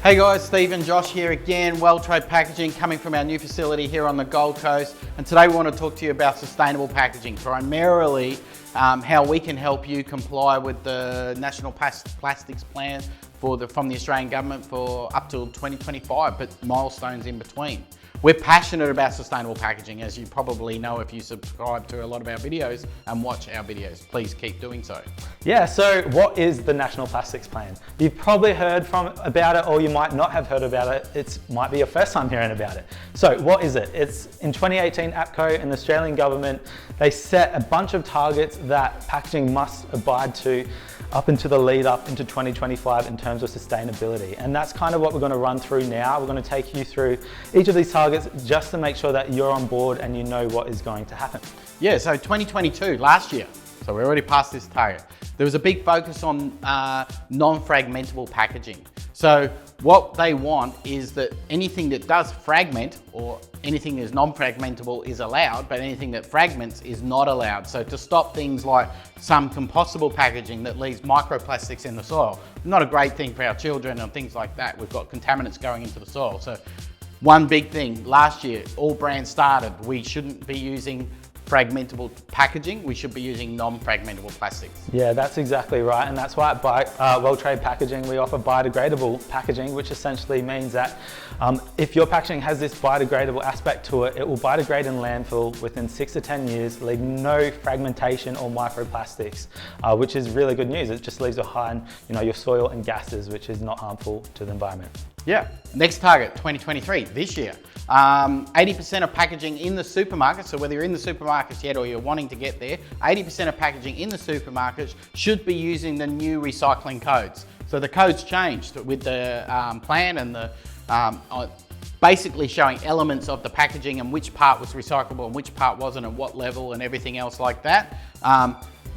Hey guys, Steve and Josh here again, Weltrade Packaging, coming from our new facility here on the Gold Coast. And today we want to talk to you about sustainable packaging, primarily how we can help you comply with the National Pastics Plan from the Australian government for up till 2025, but milestones in between. We're passionate about sustainable packaging, as you probably know if you subscribe to a lot of our videos and watch our videos. Please keep doing so. Yeah, so what is the National Pastics Plan? You've probably heard about it, or you might not have heard about it. It might be your first time hearing about it. So what is it? It's in 2018, APCO and the Australian government, they set a bunch of targets that packaging must abide to up into the lead up into 2025 in terms of sustainability. And that's kind of what we're going to run through now. We're going to take you through each of these targets just to make sure that you're on board and you know what is going to happen. Yeah, so 2022, last year, so we're already past this target. There was a big focus on non-fragmentable packaging. So what they want is that anything that does fragment or anything that is non-fragmentable is allowed, but anything that fragments is not allowed. So to stop things like some compostable packaging that leaves microplastics in the soil, not a great thing for our children and things like that. We've got contaminants going into the soil. So one big thing, last year, all brands started, we shouldn't be using fragmentable packaging, we should be using non-fragmentable plastics. Yeah, that's exactly right, and that's why at Weltrade Packaging we offer biodegradable packaging, which essentially means that if your packaging has this biodegradable aspect to it, it will biodegrade in landfill within 6 to 10 years, leaving no fragmentation or microplastics, which is really good news. It just leaves behind, your soil and gases, which is not harmful to the environment. Yeah, next target, 2023, this year. 80% of packaging in the supermarket, so whether you're in the supermarkets yet or you're wanting to get there, 80% of packaging in the supermarkets should be using the new recycling codes. So the codes changed with the plan and the basically showing elements of the packaging and which part was recyclable and which part wasn't, and what level and everything else like that.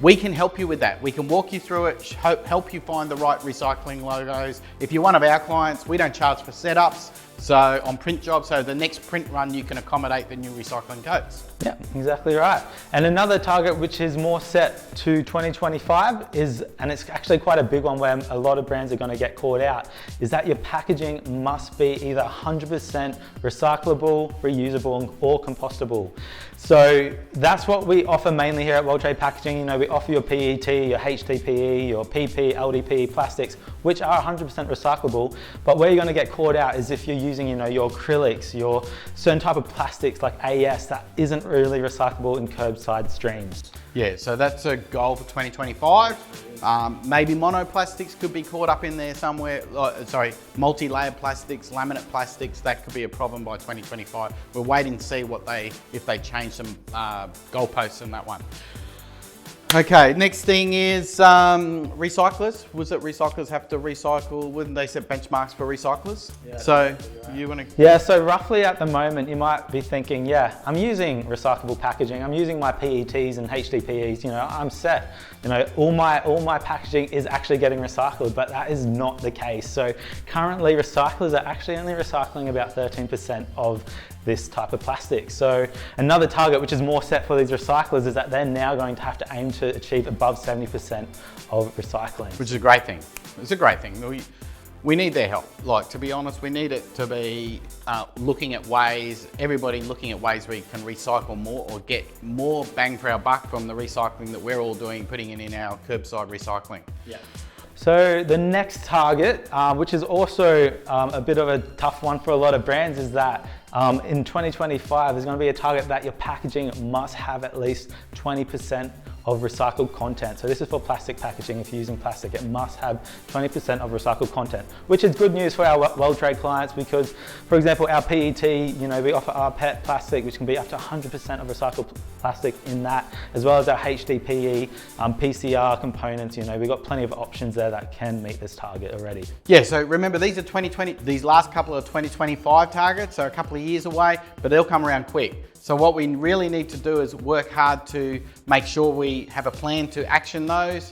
We can help you with that. We can walk you through it, help you find the right recycling logos. If you're one of our clients, we don't charge for setups. So on print jobs, so the next print run, you can accommodate the new recycling codes. Yeah, exactly right. And another target which is more set to 2025 is, and it's actually quite a big one where a lot of brands are going to get caught out, is that your packaging must be either 100% recyclable, reusable, or compostable. So that's what we offer mainly here at Weltrade Packaging. We offer your PET, your HDPE, your PP, LDPE plastics, which are 100% recyclable. But where you're going to get caught out is if you're using, your acrylics, your certain type of plastics like AS that isn't really recyclable in curbside streams. Yeah, so that's a goal for 2025. Maybe monoplastics could be caught up in there somewhere. Multi-layered plastics, laminate plastics, that could be a problem by 2025. We're waiting to see if they change some goalposts in that one. Okay, next thing is recyclers. Was it recyclers have to recycle? Wouldn't they set benchmarks for recyclers? Yeah, so you want to? Yeah, so roughly at the moment you might be thinking, yeah, I'm using recyclable packaging. I'm using my PETs and HDPEs. I'm set. All my packaging is actually getting recycled, but that is not the case. So currently recyclers are actually only recycling about 13% of this type of plastic. So another target which is more set for these recyclers is that they're now going to have to aim to achieve above 70% of recycling. Which is a great thing. It's a great thing. We need their help. To be honest, we need it to be looking at ways, everybody looking at ways we can recycle more or get more bang for our buck from the recycling that we're all doing, putting it in our curbside recycling. Yeah. So the next target, which is also a bit of a tough one for a lot of brands, is that in 2025, there's going to be a target that your packaging must have at least 20% of recycled content. So this is for plastic packaging. If you're using plastic, it must have 20% of recycled content, which is good news for our Weltrade clients because, for example, our PET, we offer our PET plastic, which can be up to 100% of recycled plastic in that, as well as our HDPE, PCR components. We've got plenty of options there that can meet this target already. Yeah, so remember these are 2020, these last couple of 2025 targets are a couple of years away, but they'll come around quick. So what we really need to do is work hard to make sure we have a plan to action those,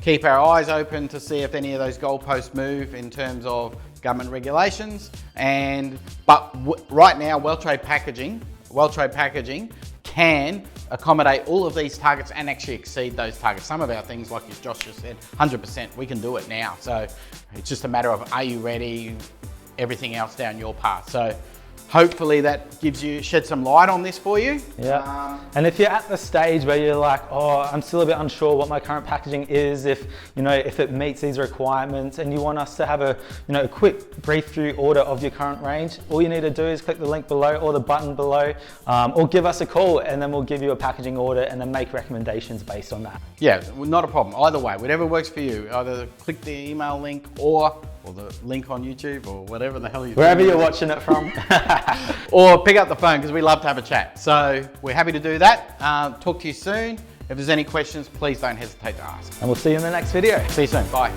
keep our eyes open to see if any of those goalposts move in terms of government regulations. But right now, Weltrade Packaging can accommodate all of these targets and actually exceed those targets. Some of our things, like Josh just said, 100%, we can do it now. So it's just a matter of, are you ready? Everything else down your path. So hopefully that shed some light on this for you. Yeah. And if you're at the stage where you're like, oh, I'm still a bit unsure what my current packaging is, if it meets these requirements, and you want us to have a quick brief through order of your current range, all you need to do is click the link below or the button below, or give us a call, and then we'll give you a packaging order and then make recommendations based on that. Yeah, not a problem. Either way, whatever works for you. Either click the email link or the link on YouTube or whatever the hell you're doing. Wherever you're watching it from. Or pick up the phone, because we love to have a chat. So we're happy to do that. Talk to you soon. If there's any questions, please don't hesitate to ask. And we'll see you in the next video. See you soon. Bye.